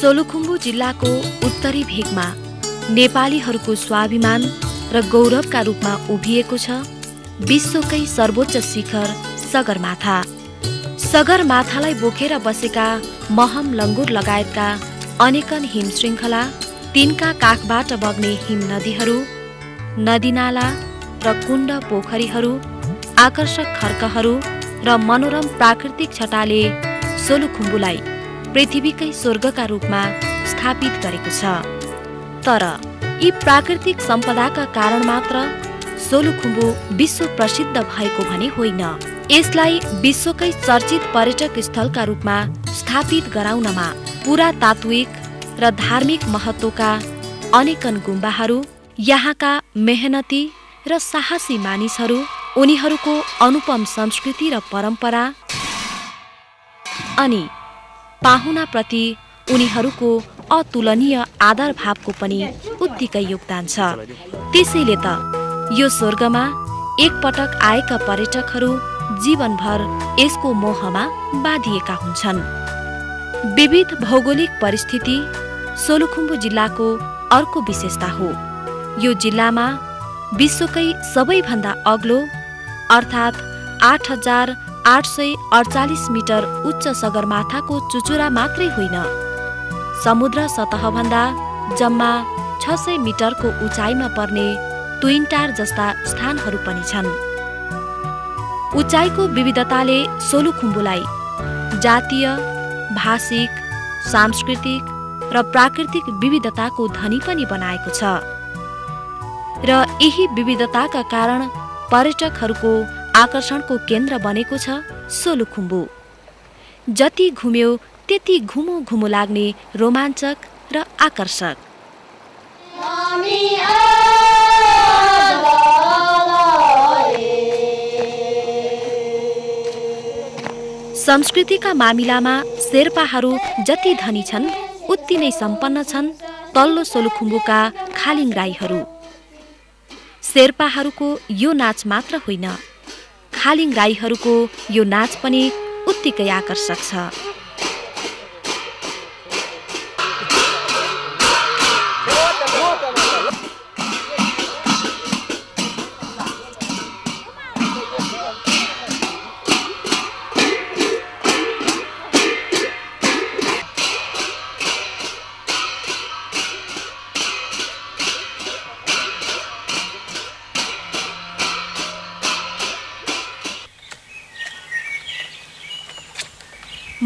सोलुखुम्बु जिल्लाको उत्तरी भेगमा नेपालीहरूको स्वाभिमान र गौरवका रूपमा उभिएको छ विश्वकै सर्वोच्च शिखर सगरमाथा। सगरमाथालाई बोकेर बसेका महम लङ्गुर लगायतका अनेकन हिम श्रृङ्खला, तिनका काखबाट बग्ने हिम नदीहरू, नदीनाला र कुण्ड पोखरीहरू, आकर्षक खर्कहरू र मनोरम प्राकृतिक छटाले सोलुखुम्बुलाई पृथ्वीकै स्वर्गका रूपमा स्थापित गरेको छ। तर यी प्राकृतिक सम्पदाका कारण मात्र सोलुखुम्बु विश्व प्रसिद्ध भएको भने होइन। यसलाई विश्वकै चर्चित पर्यटक स्थलका रूपमा स्थापित गराउनमा पुरातात्विक र धार्मिक महत्त्वका अनेकन गुम्बाहरू, यहाँका मेहनती र साहसी मानिसहरू, उनीहरूको अनुपम संस्कृति र परम्परा अनि पाहुनाप्रति उनीहरूको अतुलनीय आदर भावको पनि उत्तिकै योगदान छ। त्यसैले त यो स्वर्गमा एकपटक आएका पर्यटकहरू जीवनभर यसको मोहमा बाँधिएका हुन्छन्। विविध भौगोलिक परिस्थिति सोलुखुम्बु जिल्लाको अर्को विशेषता हो। यो जिल्लामा विश्वकै सबैभन्दा अग्लो अर्थात् 8,848 मिटर उच्च सगरमाथाको चुचुरा मात्रै होइन, समुद्र सतहभन्दा जम्मा 600 मिटरको उचाइमा पर्ने ट्विनटार जस्ता स्थानहरू पनि छन्। उचाइको विविधताले सोलुखुम्बुलाई जातीय, भाषिक, सांस्कृतिक र प्राकृतिक विविधताको धनी पनि बनाएको छ र यही विविधताका कारण पर्यटकहरूको आकर्षणको केन्द्र बनेको छ सोलुखुम्बु। जति घुम्यो त्यति घुमो घुमो लाग्ने रोमाञ्चक र आकर्षक। संस्कृतिका मामिलामा शेर्पाहरू जति धनी छन् उति नै सम्पन्न छन् तल्लो सोलुखुम्बुका खालिङ राईहरू। शेर्पाहरूको यो नाच मात्र होइन, खालिङ राईहरूको यो नाच पनि उत्तिकै आकर्षक छ।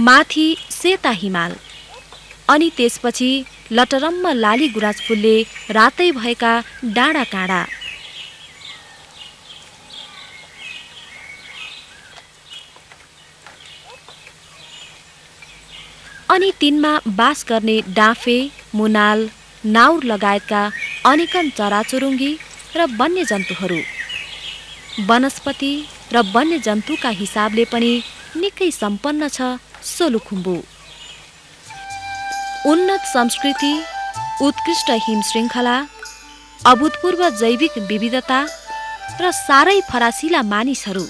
माथि सेता हिमाल अनि त्यसपछि लटरम्म लाली गुराँस फुलले रातै भएका डाँडा काँडा। अनि तिनमा बास गर्ने डाँफे, मुनाल, नाउर लगायतका अनेकन चराचुरुङ्गी र वन्यजन्तुहरू। वनस्पति र वन्यजन्तुका हिसाबले पनि निकै सम्पन्न छ सोलुखुम्बु। उन्नत संस्कृति, उत्कृष्ट हिम श्रृङ्खला, अभूतपूर्व जैविक विविधता र साह्रै फरासिला मानिसहरू,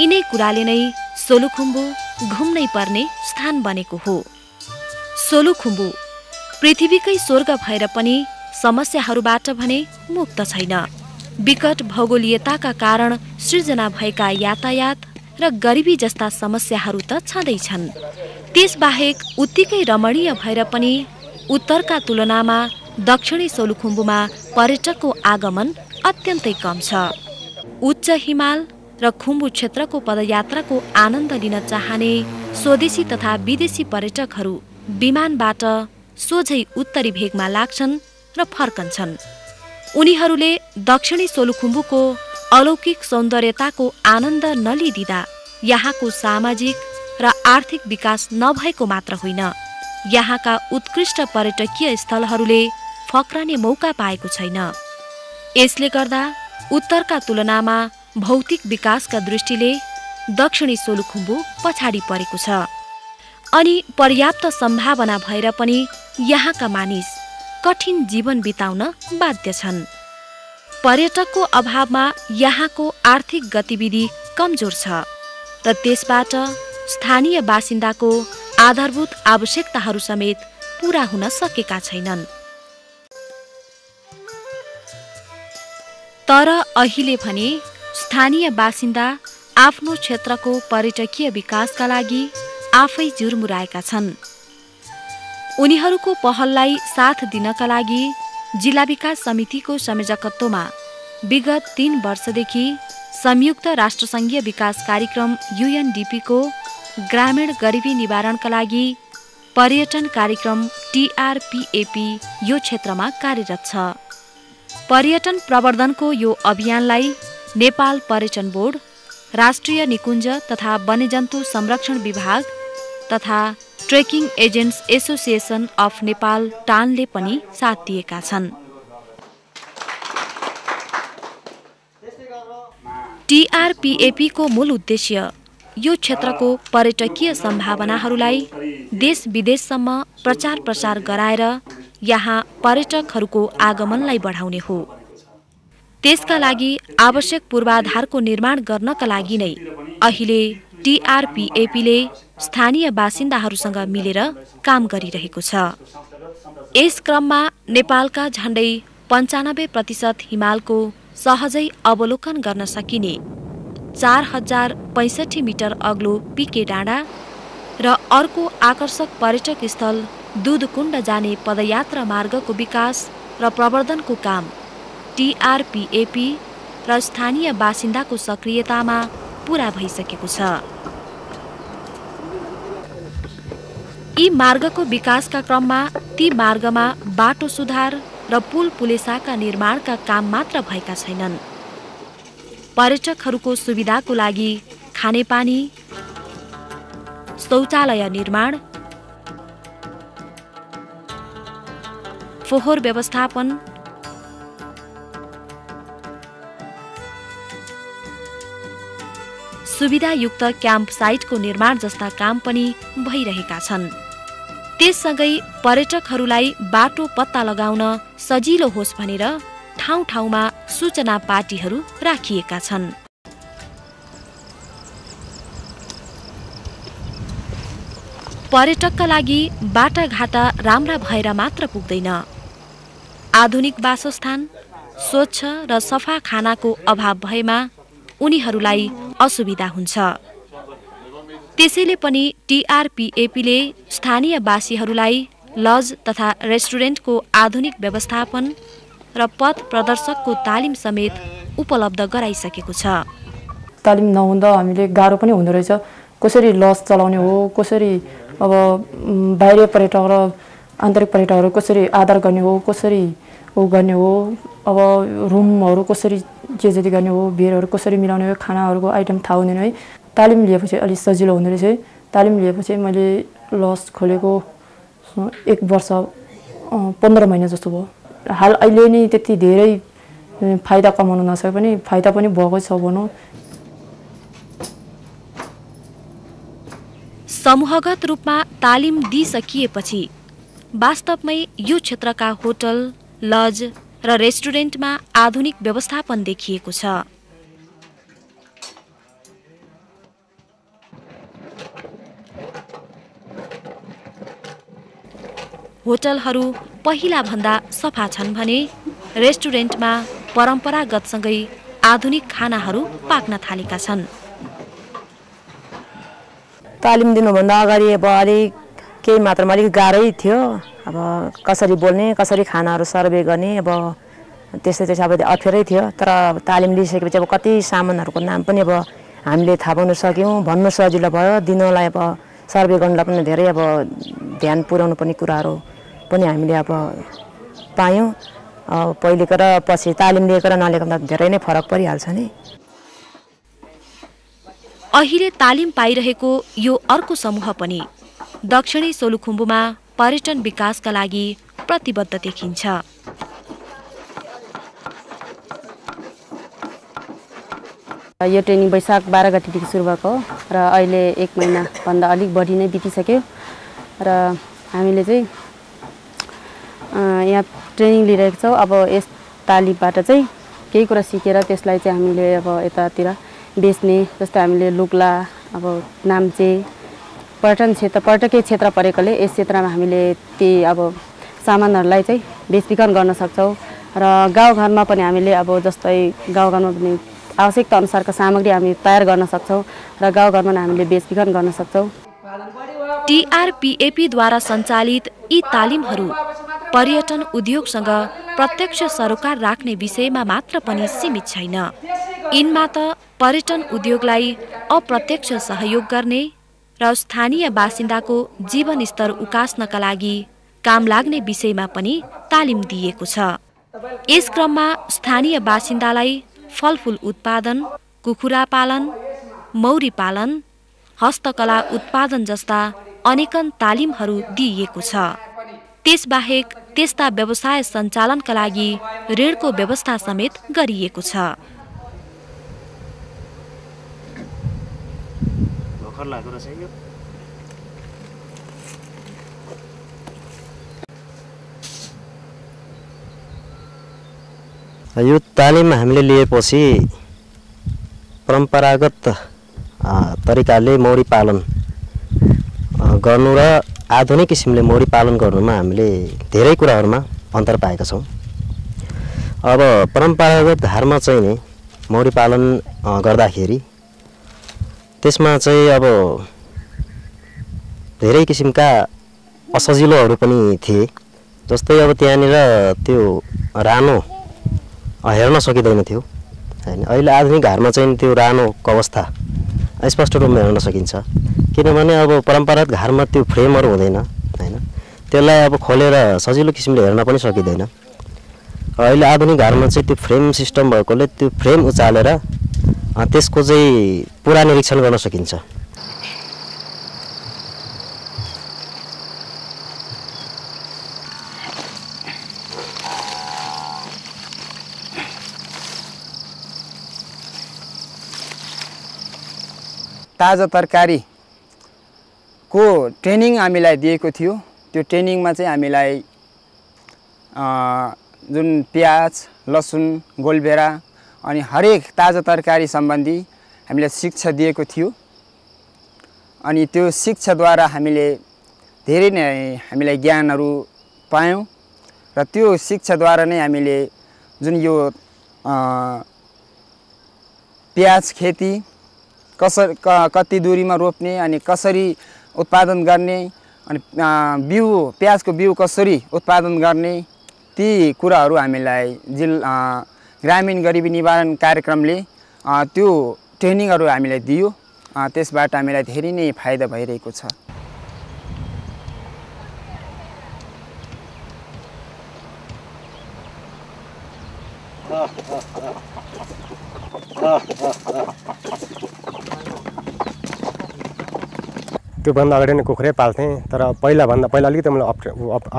यिनै कुराले नै सोलुखुम्बु घुम्नै पर्ने स्थान बनेको हो। सोलुखुम्बु पृथ्वीकै स्वर्ग भएर पनि समस्याहरूबाट भने मुक्त छैन। विकट भौगोलियताका कारण सृजना भएका यातायात र गरिबी जस्ता समस्याहरू त छँदैछन्। त्यसबाहेक उत्तिकै रमणीय भएर पनि उत्तरका तुलनामा दक्षिणी सोलुखुम्बुमा पर्यटकको आगमन अत्यन्तै कम छ। उच्च हिमाल र खुम्बु क्षेत्रको पदयात्राको आनन्द लिन चाहने स्वदेशी तथा विदेशी पर्यटकहरू विमानबाट सोझै उत्तरी भेगमा लाग्छन् र फर्कन्छन्। उनीहरूले दक्षिणी सोलुखुम्बुको अलौकिक सौन्दर्यताको आनन्द नलिदिँदा यहाँको सामाजिक र आर्थिक विकास नभएको मात्र होइन, यहाँका उत्कृष्ट पर्यटकीय स्थलहरूले फक्रने मौका पाएको छैन। यसले गर्दा उत्तरका तुलनामा भौतिक विकासका दृष्टिले दक्षिणी सोलुखुम्बु पछाडि परेको छ। अनि पर्याप्त सम्भावना भएर पनि यहाँका मानिस कठिन जीवन बिताउन बाध्य छन्। पर्यटकको अभावमा यहाँको आर्थिक गतिविधि कमजोर छ र त्यसबाट स्थानीय बासिन्दाको आधारभूत आवश्यकताहरू समेत पूरा हुन सकेका छैनन्। तर अहिले भने स्थानीय बासिन्दा आफ्नो क्षेत्रको पर्यटकीय विकासका लागि आफै जुर्मुराएका छन्। उनीहरूको पहललाई साथ दिनका लागि जिल्ला विकास समितिको संयोजकत्वमा विगत 3 वर्षदेखि संयुक्त राष्ट्रसङ्घीय विकास कार्यक्रम UNDP को ग्रामीण गरिबी निवारणका लागि पर्यटन कार्यक्रम TRPAP यो क्षेत्रमा कार्यरत छ। पर्यटन प्रवर्धनको यो अभियानलाई नेपाल पर्यटन बोर्ड, राष्ट्रिय निकुञ्ज तथा वन्यजन्तु संरक्षण विभाग तथा trekking agents association of Nepal टानले पनि साथ दिएका छन्। TRPAP को मूल उद्देश्य यो क्षेत्रको पर्यटकीय सम्भावनाहरूलाई देश विदेशसम्म प्रचार प्रसार गराएर यहाँ पर्यटकहरूको आगमनलाई बढाउने हो। त्यसका लागि आवश्यक पूर्वाधारको निर्माण गर्नका लागि नै अहिले TRPAP ले स्थानीय बासिन्दाहरूसँग मिलेर काम गरिरहेको छ। यस क्रममा नेपालका झण्डै 95% हिमालको सहजै अवलोकन गर्न सकिने 4065 मिटर अग्लो पिके डाँडा र अर्को आकर्षक पर्यटक स्थल दुधकुण्ड जाने पदयात्रा मार्गको विकास र प्रवर्धनको काम TRPAP र स्थानीय बासिन्दाको सक्रियतामा पूरा भइसकेको छ। यी मार्गको विकासका क्रममा ती मार्गमा बाटो सुधार र पुल पुलेसाका निर्माणका काम मात्र भएका छैनन्। पर्यटकहरूको सुविधाको लागि खानेपानी, शौचालय निर्माण, फोहोर व्यवस्थापन, सुविधायुक्त क्याम्प साइटको निर्माण जस्ता काम पनि भइरहेका छन्। त्यससँगै पर्यटकहरूलाई बाटो पत्ता लगाउन सजिलो होस् भनेर ठाउँ ठाउँमा सूचना पाटीहरू राखिएका छन्। पर्यटकका लागि बाटाघाटा राम्रा भएर मात्र पुग्दैन। आधुनिक वासस्थान, स्वच्छ र सफा खानाको अभाव भएमा उनीहरूलाई असुविधा हुन्छ। त्यसैले पनि TRPAP ले स्थानीय बासीहरूलाई लज तथा रेस्टुरेन्टको आधुनिक व्यवस्थापन र पथ प्रदर्शकको तालिम समेत उपलब्ध गराइसकेको छ। तालिम नहुँदा हामीले गाह्रो पनि हुँदो रहेछ। कसरी लज चलाउने हो, कसरी अब बाहिरी पर्यटक र आन्तरिक पर्यटकहरू कसरी आदर गर्ने हो, कसरी गर्ने हो, अब रुमहरू कसरी जे जति गर्ने हो, बियरहरू कसरी मिलाउने हो, खानाहरूको आइटम थाहा हुँदैन है। तालिम लिएपछि अलिक सजिलो हुँदो रहेछ। तालिम लिएपछि मैले लज खोलेको 1 वर्ष 15 महिना जस्तो भयो। हाल अहिले नै त्यति धेरै फाइदा कमाउन नसके पनि फाइदा पनि भएको छ भनौँ। समूहगत रूपमा तालिम दिइसकिएपछि वास्तवमै यो क्षेत्रका होटल, लज र रेस्टुरेन्टमा आधुनिक व्यवस्थापन देखिएको छ। होटलहरू पहिला भन्दा सफा छन् भने रेस्टुरेन्टमा परम्परागतसँगै आधुनिक खानाहरू पाक्न थालेका छन्। तालिम दिनुभन्दा अगाडि अब अलिक केही मात्रामा अलिक गाह्रै थियो। अब कसरी बोल्ने, कसरी खानाहरू सर्भे गर्ने, अब त्यस्तै अब अप्ठ्यारै थियो। तर तालिम लिइसकेपछि अब कति सामानहरूको नाम पनि अब हामीले थाहा पाउन सक्यौँ, भन्नु सजिलो भयो। दिनलाई अब सर्भे गर्नलाई पनि धेरै अब ध्यान पुर्याउनु पर्ने कुराहरू पनि हामीले अब पायौँ। पहिलेको र पछि तालिम लिएको र नलिएको धेरै नै फरक परिहाल्छ नि। अहिले तालिम पाइरहेको यो अर्को समूह पनि दक्षिणी सोलुखुम्बुमा पर्यटन विकासका लागि प्रतिबद्ध देखिन्छ। यो ट्रेनिङ वैशाख 12 गतेदेखि सुरु भएको हो र अहिले 1 महिनाभन्दा अलिक बढी नै बितिसक्यो र हामीले चाहिँ यहाँ ट्रेनिङ लिइरहेको छौँ। अब यस तालिमबाट चाहिँ केही कुरा सिकेर त्यसलाई चाहिँ हामीले अब यतातिर बेच्ने, जस्तै हामीले लुक्ला, अब नाम्चे, पर्यटकीय क्षेत्र परेकोले यस क्षेत्रमा हामीले ती अब सामानहरूलाई चाहिँ बेचबिखन गर्न सक्छौँ र गाउँघरमा पनि हामीले अब जस्तै गाउँघरमा पनि आवश्यकता अनुसारको सामग्री हामी तयार गर्न सक्छौँ र गाउँघरमा हामीले बेचबिखन गर्न सक्छौँ। TRPAP-द्वारा सञ्चालित यी तालिमहरू पर्यटन उद्योगसँग प्रत्यक्ष सरोकार राख्ने विषयमा मात्र पनि सीमित छैन। यिनमा त पर्यटन उद्योगलाई अप्रत्यक्ष सहयोग गर्ने र स्थानीय बासिन्दाको जीवनस्तर उकास्नका लागि काम लाग्ने विषयमा पनि तालिम दिएको छ। यस क्रममा स्थानीय बासिन्दालाई फलफुल उत्पादन, कुखुरा पालन, मौरी पालन, हस्तकला उत्पादन जस्ता अनेकन तालिमहरू दिइएको छ। त्यसबाहेक त्यस्ता व्यवसाय सञ्चालनका लागि ऋणको व्यवस्था समेत गरिएको छ। यो तालिम हामीले लिएपछि परम्परागत तरिकाले मौरी पालन गर्नु र आधुनिक किसिमले मौरी पालन गर्नुमा हामीले धेरै कुराहरूमा अन्तर पाएका छौँ। अब परम्परागत धारमा चाहिँ नि मौरी पालन गर्दाखेरि त्यसमा चाहिँ अब धेरै किसिमका असजिलोहरू पनि थिए। जस्तै अब त्यहाँनिर त्यो रानो हेर्न सकिँदैन थियो हैन। अहिले आधुनिक घरमा चाहिँ त्यो रानोको अवस्था स्पष्ट रूपमा हेर्न सकिन्छ, किनभने अब परम्परागत घरमा त्यो फ्रेमहरू हुँदैन हैन। त्यसलाई अब खोलेर सजिलो किसिमले हेर्न पनि सकिँदैन। अहिले आधुनिक घरमा चाहिँ त्यो फ्रेम सिस्टम भएकोले त्यो फ्रेम उचालेर त्यसको चाहिँ पुरा निरीक्षण गर्न सकिन्छ। ताजा तरकारी को ट्रेनिङ हामीलाई दिएको थियो। त्यो ट्रेनिङमा चाहिँ हामीलाई जुन प्याज, लसुन, गोलभेरा अनि हरेक ताजा तरकारी सम्बन्धी हामीलाई शिक्षा दिएको थियो। अनि त्यो शिक्षाद्वारा हामीले धेरै नै हामीलाई ज्ञानहरू पायौँ र त्यो शिक्षाद्वारा नै हामीले जुन यो प्याज खेती कति दूरीमा रोप्ने अनि कसरी उत्पादन गर्ने अनि प्याजको बिउ कसरी उत्पादन गर्ने ती कुराहरू हामीलाई ग्रामीण गरिबी निवारण कार्यक्रमले त्यो ट्रेनिङहरू हामीलाई दियो। त्यसबाट हामीलाई धेरै नै फाइदा भइरहेको छ। त्योभन्दा अगाडि नै कुखुरै पाल्थेँ, तर पहिला अलिकति मलाई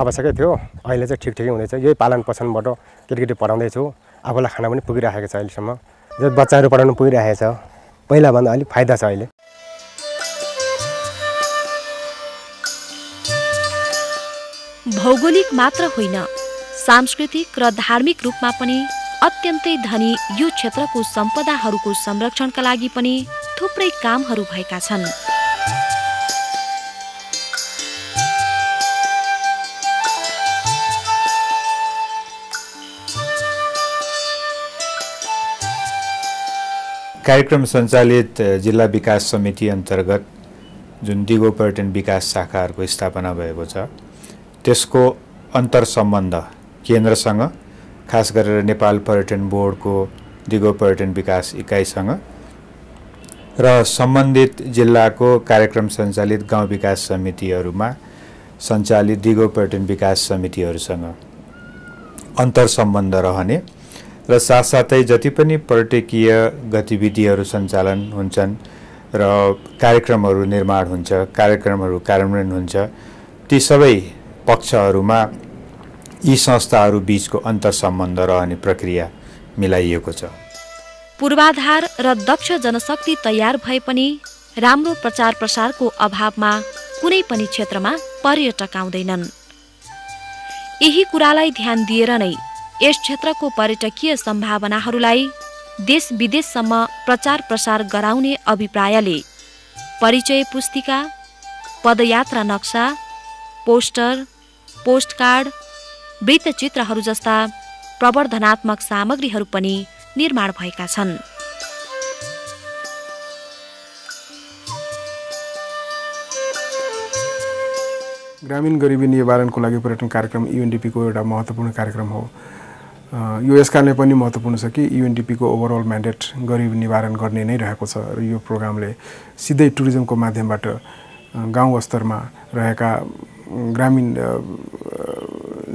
आवश्यकै थियो। अहिले चाहिँ ठिकै हुँदैछ। यही पालन पोषणबाट केटी पढाउँदैछु। आफूलाई खाना पनि पुगिरहेको छ अहिलेसम्म। जो बच्चाहरू पढाउनु पुगिरहेको छ। पहिलाभन्दा अलिक फाइदा छ अहिले। भौगोलिक मात्र होइन, सांस्कृतिक र धार्मिक रूपमा पनि अत्यन्तै धनी यो क्षेत्रको सम्पदाहरूको संरक्षणका लागि पनि थुप्रै कामहरू भएका छन्। कार्यक्रम सञ्चालित जिल्ला विकास समिति अन्तर्गत जुन दिगो पर्यटन विकास शाखाहरूको स्थापना भएको छ, त्यसको अन्तर्सम्बन्ध केन्द्रसँग, खास गरेर नेपाल पर्यटन बोर्डको दिगो पर्यटन विकास इकाइसँग र सम्बन्धित जिल्लाको कार्यक्रम सञ्चालित गाउँ विकास समितिहरूमा सञ्चालित दिगो पर्यटन विकास समितिहरूसँग अन्तर्सम्बन्ध रहने र साथसाथै जति पनि पर्यटकीय गतिविधिहरू सञ्चालन हुन्छन् र कार्यक्रमहरू निर्माण हुन्छ, कार्यक्रमहरू कार्यान्वयन हुन्छ, ती सबै पक्षहरूमा यी संस्थाहरू बीचको अन्तर्सम्बन्ध रहने प्रक्रिया मिलाइएको छ। पूर्वाधार र दक्ष जनशक्ति तयार भए पनि राम्रो प्रचार प्रसारको अभावमा कुनै पनि क्षेत्रमा पर्यटक आउँदैनन्। यही कुरालाई ध्यान दिएर नै यस क्षेत्रको पर्यटकीय सम्भावनाहरूलाई देश विदेशसम्म प्रचार प्रसार गराउने अभिप्रायले परिचय पुस्तिका, पदयात्रा नक्सा, पोस्टर, पोस्टकार्ड, वृत्तचित्रहरू जस्ता प्रवर्धनात्मक सामग्रीहरू पनि निर्माण भएका छन्। ग्रामीण गरिबी निवारणको लागि पर्यटन कार्यक्रम UNDP को एउटा महत्त्वपूर्ण कार्यक्रम हो। यो यस कारणले पनि महत्त्वपूर्ण छ कि UNDP को ओभरअल म्यान्डेट गरिबी निवारण गर्ने नै रहेको छ र यो प्रोग्रामले सिधै टुरिज्मको माध्यमबाट गाउँ स्तरमा रहेका ग्रामीण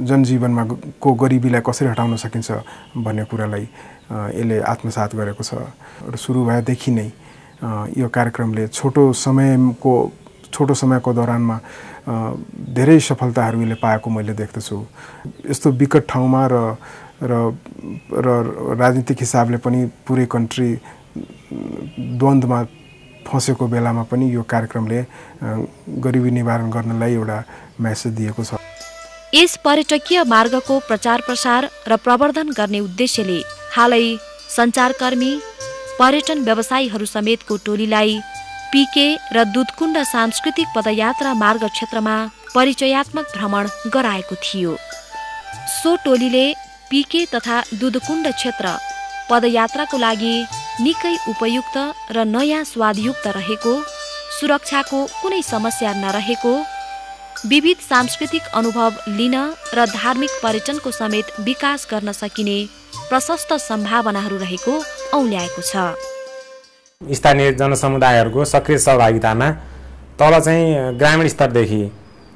जनजीवनमा को गरिबीलाई कसरी हटाउन सकिन्छ भन्ने कुरालाई यसले आत्मसात गरेको छ र सुरु भएदेखि नै यो कार्यक्रमले छोटो समयको दौरानमा धेरै सफलताहरू यसले पाएको मैले देख्दछु। यस्तो विकट ठाउँमा र राजनीतिक हिसाबले पनि पुरै कन्ट्री द्वन्द्वमा फँसेको बेलामा पनि यो कार्यक्रमले गरिबी निवारण गर्नलाई एउटा मेसेज दिएको छ। यस पर्यटकीय मार्गको प्रचार प्रसार र प्रवर्धन गर्ने उद्देश्यले हालै सञ्चारकर्मी, पर्यटन व्यवसायीहरू समेतको टोलीलाई पीके र दुधकुण्ड सांस्कृतिक पदयात्रा मार्ग क्षेत्रमा परिचयात्मक भ्रमण गराएको थियो। सो टोलीले पीके तथा दुधकुण्ड क्षेत्र पदयात्राको लागि निकै उपयुक्त र नयाँ स्वादयुक्त रहेको, सुरक्षाको कुनै समस्या नरहेको, विविध सांस्कृतिक अनुभव लिन र धार्मिक पर्यटनको समेत विकास गर्न सकिने प्रशस्त सम्भावनाहरू रहेको औल्याएको छ। स्थानीय जनसमुदायहरूको सक्रिय सहभागितामा तल चाहिँ ग्रामीण स्तरदेखि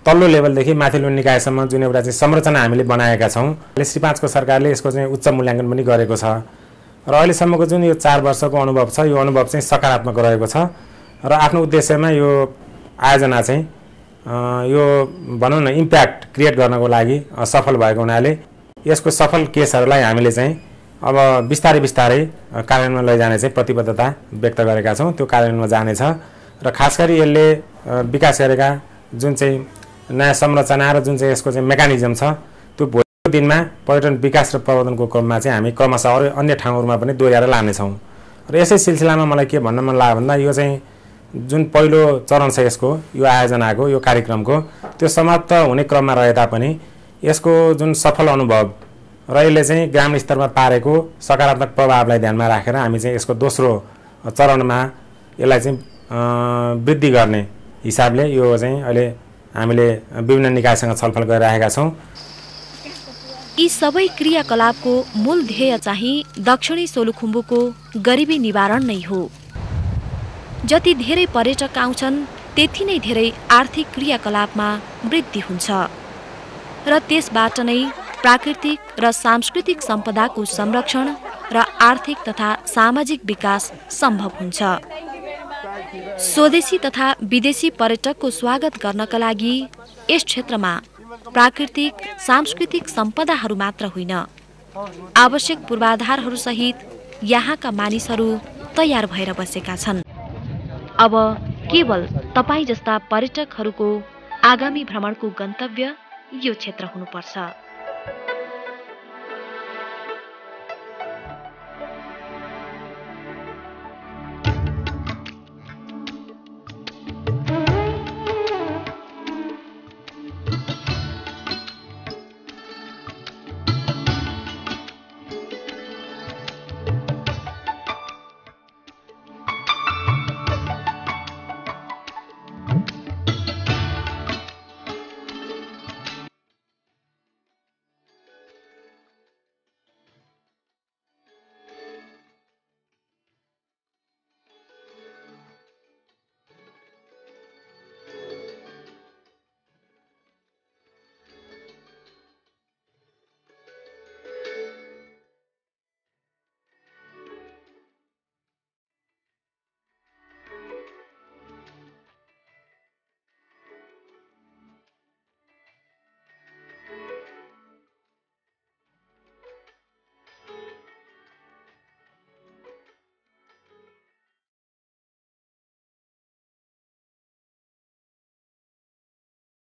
तल्लो लेभलदेखि माथिल्लो निकायसम्म जुन एउटा चाहिँ संरचना हामीले बनाएका छौँ। श्री 5 को सरकारले यसको चाहिँ उच्च मूल्याङ्कन पनि गरेको छ र अहिलेसम्मको जुन यो 4 वर्षको अनुभव छ यो अनुभव चाहिँ सकारात्मक रहेको छ र आफ्नो उद्देश्यमा यो आयोजना चाहिँ यो भनौँ न इम्प्याक्ट क्रिएट गर्नको लागि सफल भएको हुनाले यसको सफल केसहरूलाई हामीले चाहिँ अब बिस्तारै कार्यान्वयनमा लैजाने चाहिँ प्रतिबद्धता व्यक्त गरेका छौँ। त्यो कार्यान्वयनमा जानेछ र खास गरी यसले विकास गरेका जुन चाहिँ नयाँ संरचना र जुन चाहिँ यसको चाहिँ मेकानिजम छ त्यो भोलिको दिनमा पर्यटन विकास र प्रवर्धनको क्रममा चाहिँ हामी क्रमशः अरू अन्य ठाउँहरूमा पनि दोहोऱ्याएर लानेछौँ। र यसै सिलसिलामा मलाई के भन्न मन लाग्यो भन्दा यो चाहिँ जुन पहिलो चरण छ यसको यो आयोजनाको यो कार्यक्रमको त्यो समाप्त हुने क्रममा रहे तापनि यसको जुन सफल अनुभव र यसले चाहिँ ग्रामीण स्तरमा पारेको सकारात्मक प्रभावलाई ध्यानमा राखेर हामी चाहिँ यसको दोस्रो चरणमा यसलाई चाहिँ वृद्धि गर्ने हिसाबले यो चाहिँ अहिले हामीले विभिन्न निकायसँग छलफल गरिरहेका छौँ। यी सबै क्रियाकलापको मूल ध्येय चाहिँ दक्षिणी सोलुखुम्बुको गरिबी निवारण नै हो। जति धेरै पर्यटक आउँछन् त्यति नै धेरै आर्थिक क्रियाकलापमा वृद्धि हुन्छ र त्यसबाट नै प्राकृतिक र सांस्कृतिक सम्पदाको संरक्षण र आर्थिक तथा सामाजिक विकास सम्भव हुन्छ। स्वदेशी तथा विदेशी पर्यटकको स्वागत गर्नका लागि यस क्षेत्रमा प्राकृतिक सांस्कृतिक सम्पदाहरू मात्र होइन, आवश्यक पूर्वाधारहरू सहित यहाँका मानिसहरू तयार भएर बसेका छन्। अब केवल तपाईं जस्ता पर्यटकहरूको आगामी भ्रमणको गन्तव्य यो क्षेत्र हुनुपर्छ।